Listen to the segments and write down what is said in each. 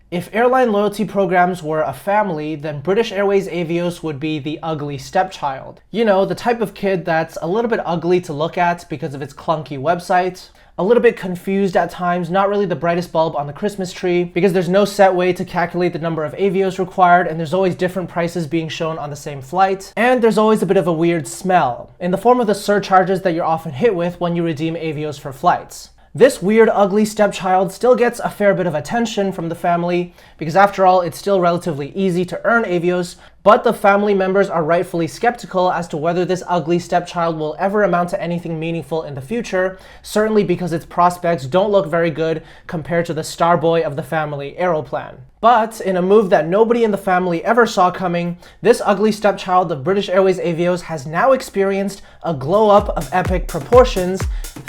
If airline loyalty programs were a family, then British Airways Avios would be the ugly stepchild. You know, the type of kid that's a little bit ugly to look at because of its clunky website, a little bit confused at times, not really the brightest bulb on the Christmas tree, because there's no set way to calculate the number of Avios required, and there's always different prices being shown on the same flight, and there's always a bit of a weird smell, in the form of the surcharges that you're often hit with when you redeem Avios for flights. This weird, ugly stepchild still gets a fair bit of attention from the family, because after all, it's still relatively easy to earn Avios, but the family members are rightfully skeptical as to whether this ugly stepchild will ever amount to anything meaningful in the future, certainly because its prospects don't look very good compared to the star boy of the family, Aeroplan. But in a move that nobody in the family ever saw coming, this ugly stepchild of British Airways Avios has now experienced a glow-up of epic proportions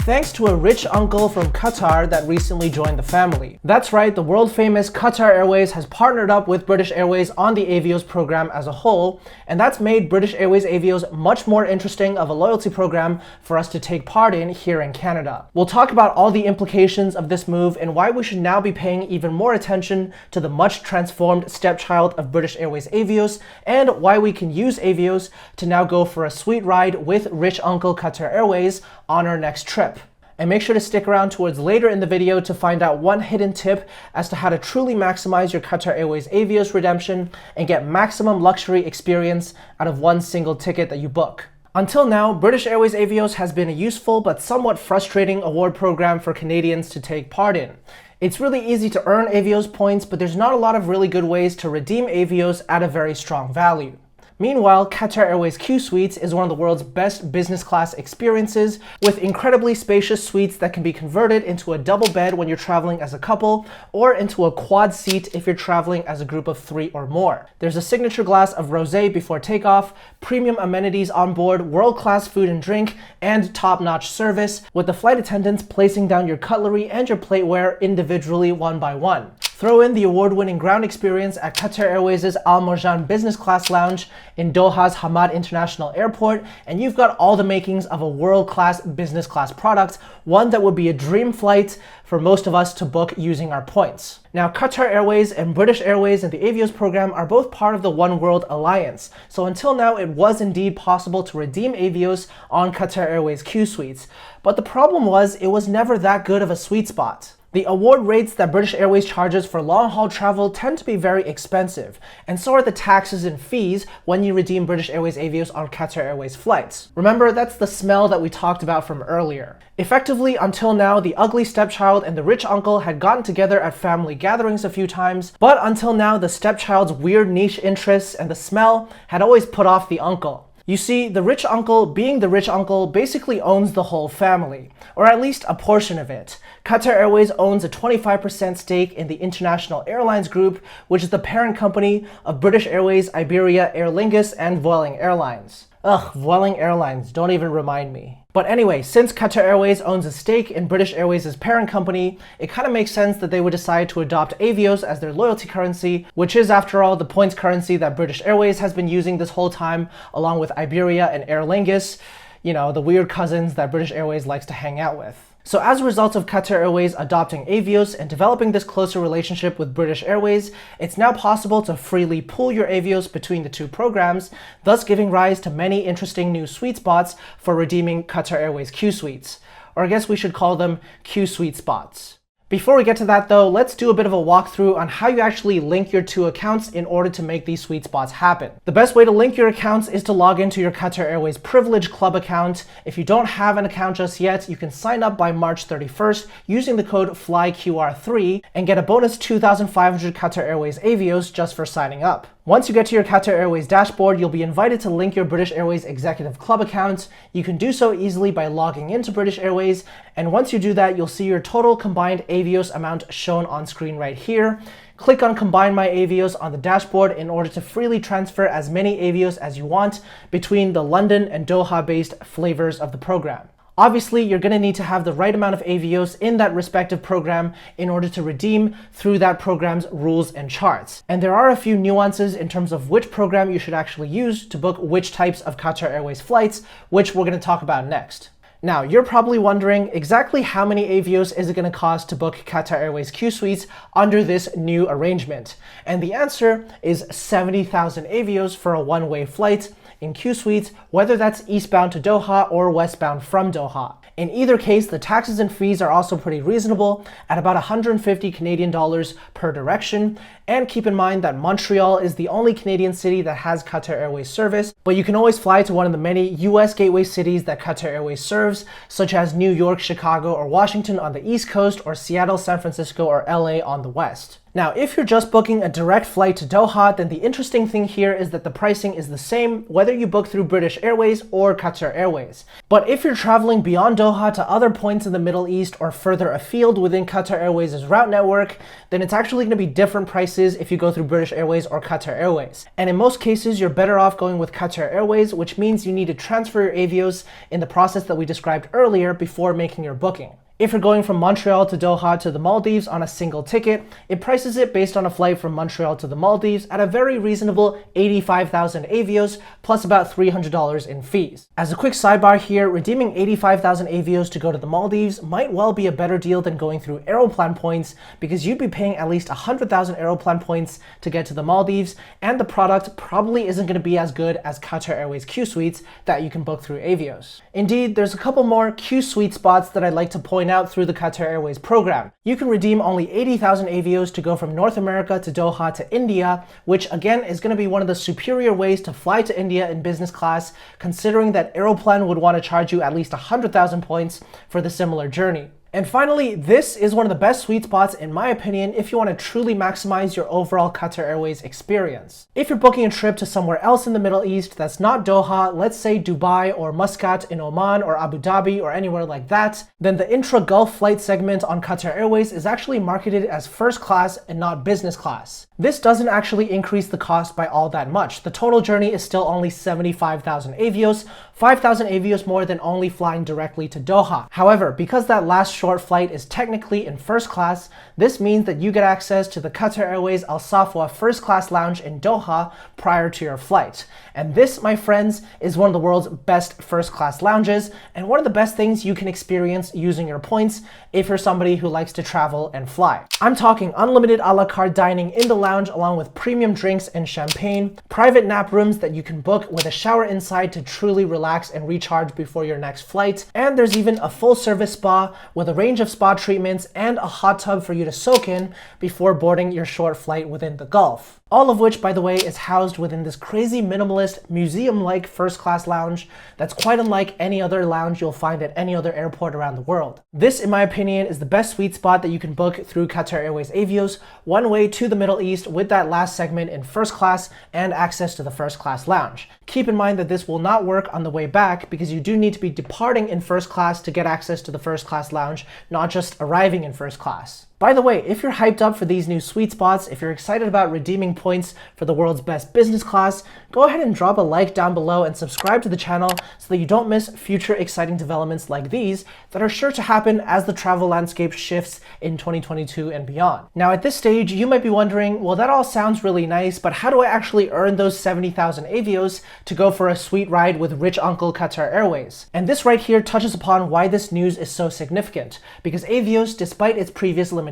thanks to a rich uncle from Qatar that recently joined the family. That's right, the world-famous Qatar Airways has partnered up with British Airways on the Avios program as a whole, and that's made British Airways Avios much more interesting of a loyalty program for us to take part in here in Canada. We'll talk about all the implications of this move and why we should now be paying even more attention to the much transformed stepchild of British Airways Avios, and why we can use Avios to now go for a sweet ride with rich uncle Qatar Airways on our next trip. And make sure to stick around towards later in the video to find out one hidden tip as to how to truly maximize your Qatar Airways Avios redemption and get maximum luxury experience out of one single ticket that you book. Until now, British Airways Avios has been a useful but somewhat frustrating award program for Canadians to take part in. It's really easy to earn Avios points, but there's not a lot of really good ways to redeem Avios at a very strong value. Meanwhile, Qatar Airways Qsuites is one of the world's best business class experiences, with incredibly spacious suites that can be converted into a double bed when you're traveling as a couple, or into a quad seat if you're traveling as a group of 3 or more. There's a signature glass of rosé before takeoff, premium amenities on board, world-class food and drink, and top-notch service, with the flight attendants placing down your cutlery and your plateware individually one by one. Throw in the award-winning ground experience at Qatar Airways' Al Marjan Business Class Lounge in Doha's Hamad International Airport, and you've got all the makings of a world-class business class product, one that would be a dream flight for most of us to book using our points. Now, Qatar Airways and British Airways and the Avios program are both part of the One World Alliance, so until now it was indeed possible to redeem Avios on Qatar Airways Qsuites, but the problem was it was never that good of a sweet spot. The award rates that British Airways charges for long-haul travel tend to be very expensive, and so are the taxes and fees when you redeem British Airways Avios on Qatar Airways flights. Remember, that's the smell that we talked about from earlier. Effectively, until now, the ugly stepchild and the rich uncle had gotten together at family gatherings a few times, but until now, the stepchild's weird niche interests and the smell had always put off the uncle. You see, the rich uncle, being the rich uncle, basically owns the whole family, or at least a portion of it. Qatar Airways owns a 25% stake in the International Airlines Group, which is the parent company of British Airways, Iberia, Aer Lingus, and Vueling Airlines. Ugh, Vueling Airlines, don't even remind me. But anyway, since Qatar Airways owns a stake in British Airways' parent company, it kind of makes sense that they would decide to adopt Avios as their loyalty currency, which is, after all, the points currency that British Airways has been using this whole time, along with Iberia and Aer Lingus, you know, the weird cousins that British Airways likes to hang out with. So as a result of Qatar Airways adopting Avios and developing this closer relationship with British Airways, it's now possible to freely pool your Avios between the two programs, thus giving rise to many interesting new sweet spots for redeeming Qatar Airways Qsuites. Or I guess we should call them Qsuite spots. Before we get to that though, let's do a bit of a walkthrough on how you actually link your two accounts in order to make these sweet spots happen. The best way to link your accounts is to log into your Qatar Airways Privilege Club account. If you don't have an account just yet, you can sign up by March 31st using the code FLYQR3 and get a bonus 2,500 Qatar Airways Avios just for signing up. Once you get to your Qatar Airways dashboard, you'll be invited to link your British Airways Executive Club account. You can do so easily by logging into British Airways, and once you do that, you'll see your total combined Avios amount shown on screen right here. Click on Combine My Avios on the dashboard in order to freely transfer as many Avios as you want between the London and Doha-based flavors of the program. Obviously, you're going to need to have the right amount of Avios in that respective program in order to redeem through that program's rules and charts. And there are a few nuances in terms of which program you should actually use to book which types of Qatar Airways flights, which we're going to talk about next. Now, you're probably wondering exactly how many Avios is it going to cost to book Qatar Airways Qsuites under this new arrangement? And the answer is 70,000 Avios for a one-way flight in Qsuites, whether that's eastbound to Doha or westbound from Doha. In either case, the taxes and fees are also pretty reasonable at about 150 Canadian dollars per direction. And keep in mind that Montreal is the only Canadian city that has Qatar Airways service, but you can always fly to one of the many US gateway cities that Qatar Airways serves, such as New York, Chicago, or Washington on the East Coast, or Seattle, San Francisco, or LA on the West. Now, if you're just booking a direct flight to Doha, then the interesting thing here is that the pricing is the same whether you book through British Airways or Qatar Airways. But if you're traveling beyond Doha to other points in the Middle East or further afield within Qatar Airways' route network, then it's actually going to be different prices if you go through British Airways or Qatar Airways. And in most cases, you're better off going with Qatar Airways, which means you need to transfer your Avios in the process that we described earlier before making your booking. If you're going from Montreal to Doha to the Maldives on a single ticket, it prices it based on a flight from Montreal to the Maldives at a very reasonable 85,000 Avios plus about $300 in fees. As a quick sidebar here, redeeming 85,000 Avios to go to the Maldives might well be a better deal than going through Aeroplan points, because you'd be paying at least 100,000 Aeroplan points to get to the Maldives, and the product probably isn't going to be as good as Qatar Airways Qsuites that you can book through Avios. Indeed, there's a couple more Qsuite spots that I'd like to point out through the Qatar Airways program. You can redeem only 80,000 Avios to go from North America to Doha to India, which again is going to be one of the superior ways to fly to India in business class, considering that Aeroplan would want to charge you at least 100,000 points for the similar journey. And finally, this is one of the best sweet spots in my opinion if you want to truly maximize your overall Qatar Airways experience. If you're booking a trip to somewhere else in the Middle East that's not Doha, let's say Dubai or Muscat in Oman or Abu Dhabi or anywhere like that, then the intra-Gulf flight segment on Qatar Airways is actually marketed as first class and not business class. This doesn't actually increase the cost by all that much. The total journey is still only 75,000 Avios, 5,000 Avios more than only flying directly to Doha. However, because that last short flight is technically in first class, this means that you get access to the Qatar Airways Al Safwa first class lounge in Doha prior to your flight. And this, my friends, is one of the world's best first class lounges, and one of the best things you can experience using your points if you're somebody who likes to travel and fly. I'm talking unlimited a la carte dining in the lounge, along with premium drinks and champagne, private nap rooms that you can book with a shower inside to truly relax and recharge before your next flight, and there's even a full service spa with a range of spa treatments and a hot tub for you to soak in before boarding your short flight within the Gulf. All of which, by the way, is housed within this crazy minimalist, museum-like first-class lounge that's quite unlike any other lounge you'll find at any other airport around the world. This, in my opinion, is the best sweet spot that you can book through Qatar Airways Avios, one way to the Middle East with that last segment in first class and access to the first-class lounge. Keep in mind that this will not work on the way back, because you do need to be departing in first class to get access to the first-class lounge, not just arriving in first class. By the way, if you're hyped up for these new sweet spots, if you're excited about redeeming points for the world's best business class, go ahead and drop a like down below and subscribe to the channel so that you don't miss future exciting developments like these that are sure to happen as the travel landscape shifts in 2022 and beyond. Now at this stage, you might be wondering, well, that all sounds really nice, but how do I actually earn those 70,000 Avios to go for a sweet ride with rich uncle Qatar Airways? And this right here touches upon why this news is so significant, because Avios, despite its previous limitations,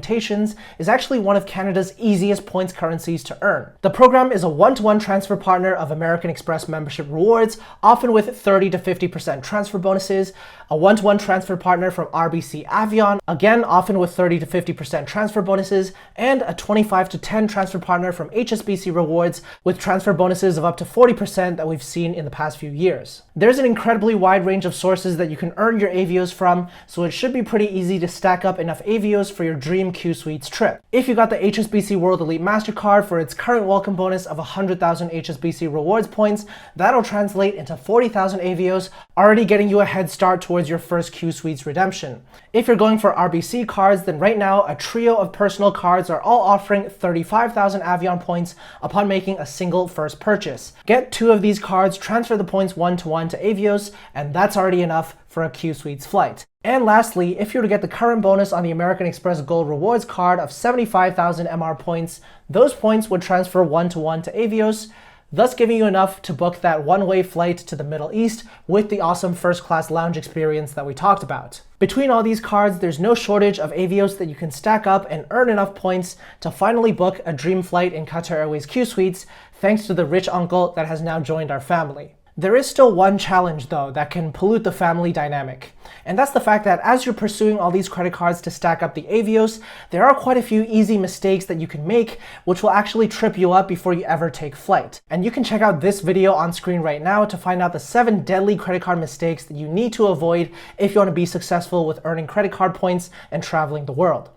is actually one of Canada's easiest points currencies to earn. The program is a one-to-one transfer partner of American Express membership rewards, often with 30 to 50% transfer bonuses, a one-to-one transfer partner from RBC Avion, again often with 30 to 50% transfer bonuses, and a 25 to 10 transfer partner from HSBC Rewards with transfer bonuses of up to 40% that we've seen in the past few years. There's an incredibly wide range of sources that you can earn your Avios from, so it should be pretty easy to stack up enough Avios for your dream Qsuites trip. If you got the HSBC World Elite MasterCard for its current welcome bonus of 100,000 HSBC rewards points, that'll translate into 40,000 Avios, already getting you a head start towards your first Qsuites redemption. If you're going for RBC cards, then right now a trio of personal cards are all offering 35,000 Avion points upon making a single first purchase. Get 2 of these cards, transfer the points one-to-one to Avios, and that's already enough for a Qsuites flight. And lastly, if you were to get the current bonus on the American Express Gold Rewards card of 75,000 MR points, those points would transfer one-to-one to Avios, thus giving you enough to book that one-way flight to the Middle East with the awesome first-class lounge experience that we talked about. Between all these cards, there's no shortage of Avios that you can stack up and earn enough points to finally book a dream flight in Qatar Airways Qsuites, thanks to the rich uncle that has now joined our family. There is still one challenge though that can pollute the family dynamic, and that's the fact that as you're pursuing all these credit cards to stack up the Avios, there are quite a few easy mistakes that you can make which will actually trip you up before you ever take flight. And you can check out this video on screen right now to find out the 7 deadly credit card mistakes that you need to avoid if you want to be successful with earning credit card points and traveling the world.